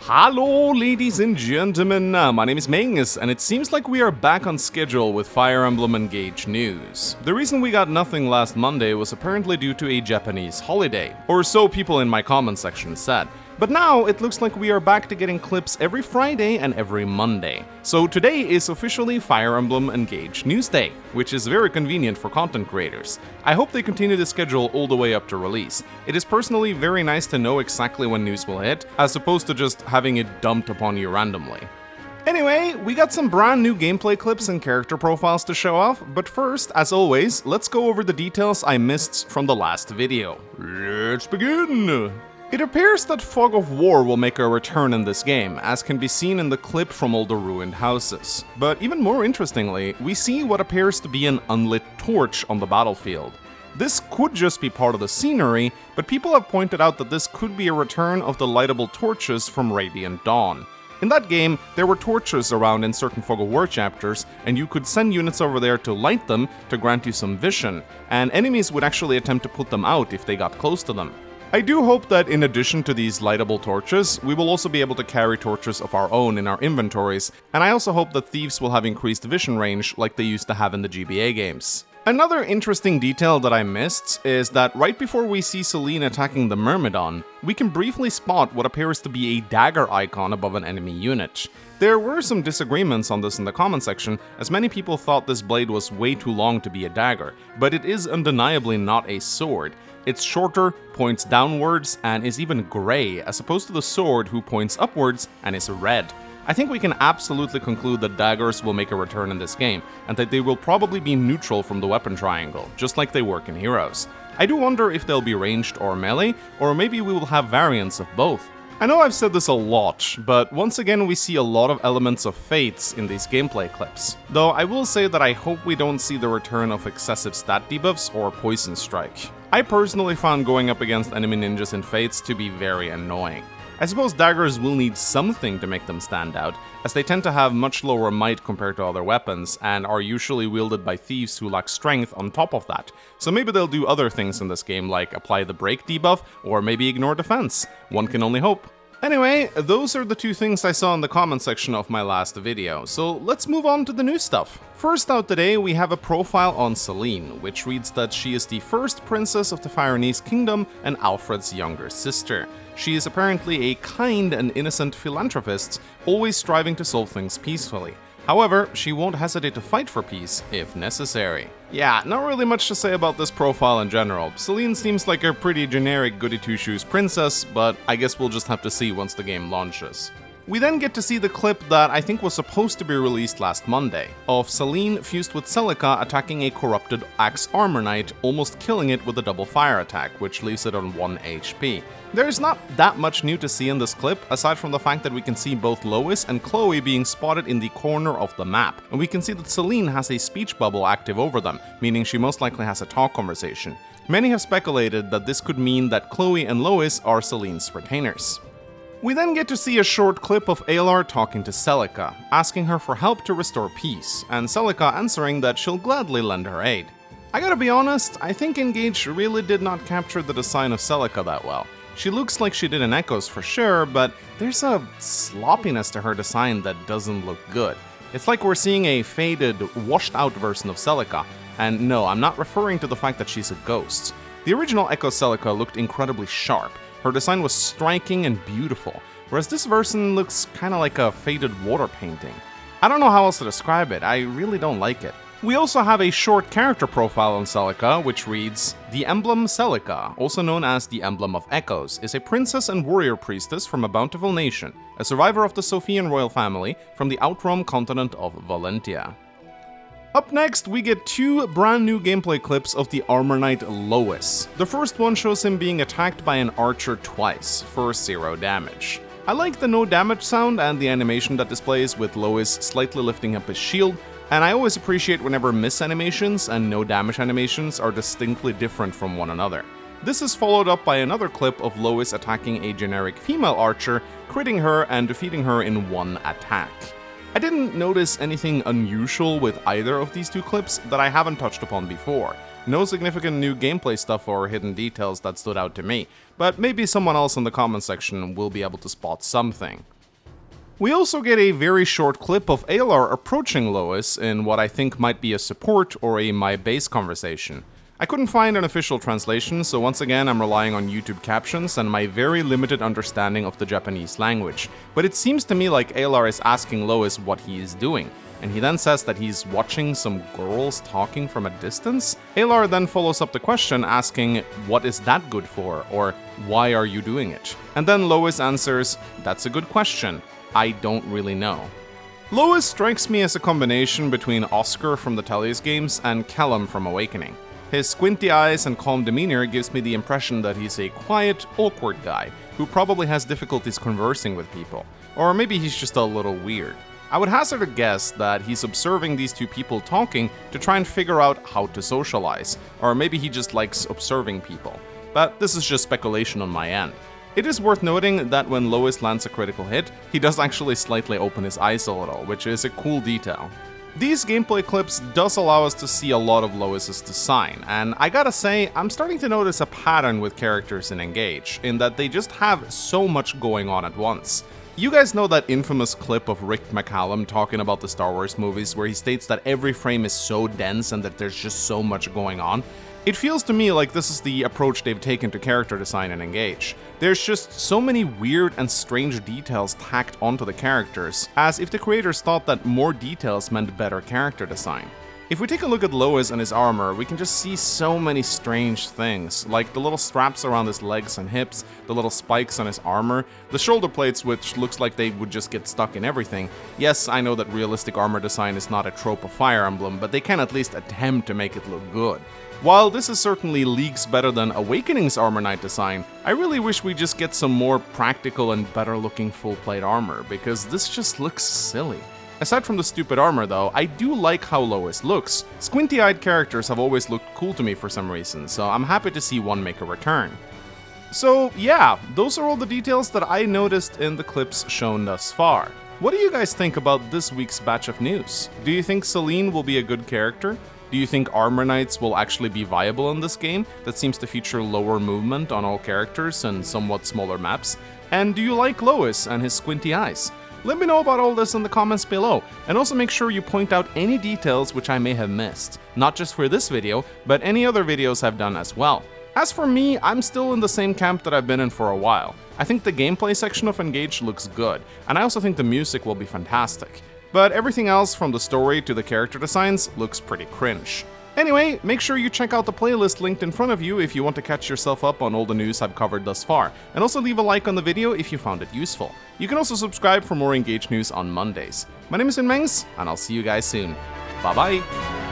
Hello ladies and gentlemen, my name is Magnus, and it seems like we are back on schedule with Fire Emblem Engage news. The reason we got nothing last Monday was apparently due to a Japanese holiday, or so people in my comment section said. But now it looks like we are back to getting clips every Friday and every Monday. So today is officially Fire Emblem Engage News Day, which is very convenient for content creators. I hope they continue the schedule all the way up to release. It is personally very nice to know exactly when news will hit, as opposed to just having it dumped upon you randomly. Anyway, we got some brand new gameplay clips and character profiles to show off, but first, as always, let's go over the details I missed from the last video. Let's begin! It appears that Fog of War will make a return in this game, as can be seen in the clip from all the ruined houses. But even more interestingly, we see what appears to be an unlit torch on the battlefield. This could just be part of the scenery, but people have pointed out that this could be a return of the lightable torches from Radiant Dawn. In that game, there were torches around in certain Fog of War chapters, and you could send units over there to light them to grant you some vision, and enemies would actually attempt to put them out if they got close to them. I do hope that in addition to these lightable torches, we will also be able to carry torches of our own in our inventories, and I also hope that thieves will have increased vision range like they used to have in the GBA games. Another interesting detail that I missed is that right before we see Celine attacking the Myrmidon, we can briefly spot what appears to be a dagger icon above an enemy unit. There were some disagreements on this in the comment section, as many people thought this blade was way too long to be a dagger, but it is undeniably not a sword. It's shorter, points downwards, and is even grey, as opposed to the sword who points upwards and is red. I think we can absolutely conclude that daggers will make a return in this game, and that they will probably be neutral from the weapon triangle, just like they work in Heroes. I do wonder if they'll be ranged or melee, or maybe we will have variants of both. I know I've said this a lot, but once again we see a lot of elements of Fates in these gameplay clips. Though I will say that I hope we don't see the return of excessive stat debuffs or Poison Strike. I personally found going up against enemy ninjas in Fates to be very annoying. I suppose daggers will need something to make them stand out, as they tend to have much lower might compared to other weapons, and are usually wielded by thieves who lack strength on top of that. So maybe they'll do other things in this game, like apply the break debuff, or maybe ignore defense. One can only hope. Anyway, those are the two things I saw in the comment section of my last video, so let's move on to the new stuff. First out today, we have a profile on Celine, which reads that she is the first princess of the Firenese Kingdom and Alfred's younger sister. She is apparently a kind and innocent philanthropist, always striving to solve things peacefully. However, she won't hesitate to fight for peace if necessary. Yeah, not really much to say about this profile in general. Celine seems like a pretty generic goody-two-shoes princess, but I guess we'll just have to see once the game launches. We then get to see the clip that I think was supposed to be released last Monday, of Celine fused with Celica attacking a corrupted Axe Armor Knight, almost killing it with a double fire attack, which leaves it on 1 HP. There's not that much new to see in this clip, aside from the fact that we can see both Lois and Chloe being spotted in the corner of the map, and we can see that Celine has a speech bubble active over them, meaning she most likely has a talk conversation. Many have speculated that this could mean that Chloe and Lois are Celine's retainers. We then get to see a short clip of Alar talking to Celica, asking her for help to restore peace, and Celica answering that she'll gladly lend her aid. I gotta be honest, I think Engage really did not capture the design of Celica that well. She looks like she did in Echoes for sure, but there's a sloppiness to her design that doesn't look good. It's like we're seeing a faded, washed out version of Celica, and no, I'm not referring to the fact that she's a ghost. The original Echo Celica looked incredibly sharp. Her design was striking and beautiful, whereas this version looks kinda like a faded water painting. I don't know how else to describe it, I really don't like it. We also have a short character profile on Celica, which reads, "The Emblem Celica, also known as the Emblem of Echoes, is a princess and warrior priestess from a bountiful nation, a survivor of the Sophian royal family from the Outrealm continent of Valentia." Up next, we get two brand new gameplay clips of the Armor Knight Lois. The first one shows him being attacked by an archer twice, for 0 damage. I like the no damage sound and the animation that displays with Lois slightly lifting up his shield, and I always appreciate whenever miss animations and no damage animations are distinctly different from one another. This is followed up by another clip of Lois attacking a generic female archer, critting her and defeating her in 1 attack. I didn't notice anything unusual with either of these two clips that I haven't touched upon before. No significant new gameplay stuff or hidden details that stood out to me, but maybe someone else in the comment section will be able to spot something. We also get a very short clip of Alar approaching Lois in what I think might be a support or a my base conversation. I couldn't find an official translation, so once again I'm relying on YouTube captions and my very limited understanding of the Japanese language. But it seems to me like Alar is asking Lois what he is doing, and he then says that he's watching some girls talking from a distance. Alar then follows up the question asking, what is that good for, or why are you doing it? And then Lois answers, that's a good question, I don't really know. Lois strikes me as a combination between Oscar from the Tellius games and Callum from Awakening. His squinty eyes and calm demeanor gives me the impression that he's a quiet, awkward guy who probably has difficulties conversing with people, or maybe he's just a little weird. I would hazard a guess that he's observing these two people talking to try and figure out how to socialize, or maybe he just likes observing people. But this is just speculation on my end. It is worth noting that when Lois lands a critical hit, he does actually slightly open his eyes a little, which is a cool detail. These gameplay clips does allow us to see a lot of Lois's design, and I gotta say, I'm starting to notice a pattern with characters in Engage, in that they just have so much going on at once. You guys know that infamous clip of Rick McCallum talking about the Star Wars movies where he states that every frame is so dense and that there's just so much going on? It feels to me like this is the approach they've taken to character design in Engage. There's just so many weird and strange details tacked onto the characters, as if the creators thought that more details meant better character design. If we take a look at Lois and his armor, we can just see so many strange things, like the little straps around his legs and hips, the little spikes on his armor, the shoulder plates which looks like they would just get stuck in everything. Yes, I know that realistic armor design is not a trope of Fire Emblem, but they can at least attempt to make it look good. While this is certainly leagues better than Awakening's Armor Knight design, I really wish we just get some more practical and better looking full plate armor, because this just looks silly. Aside from the stupid armor though, I do like how Lois looks. Squinty-eyed characters have always looked cool to me for some reason, so I'm happy to see one make a return. So yeah, those are all the details that I noticed in the clips shown thus far. What do you guys think about this week's batch of news? Do you think Celine will be a good character? Do you think Armor Knights will actually be viable in this game that seems to feature lower movement on all characters and somewhat smaller maps? And do you like Lois and his squinty eyes? Let me know about all this in the comments below, and also make sure you point out any details which I may have missed, not just for this video, but any other videos I've done as well. As for me, I'm still in the same camp that I've been in for a while. I think the gameplay section of Engage looks good, and I also think the music will be fantastic. But everything else from the story to the character designs looks pretty cringe. Anyway, make sure you check out the playlist linked in front of you if you want to catch yourself up on all the news I've covered thus far, and also leave a like on the video if you found it useful. You can also subscribe for more Engage news on Mondays. My name is Mengs, and I'll see you guys soon. Bye bye!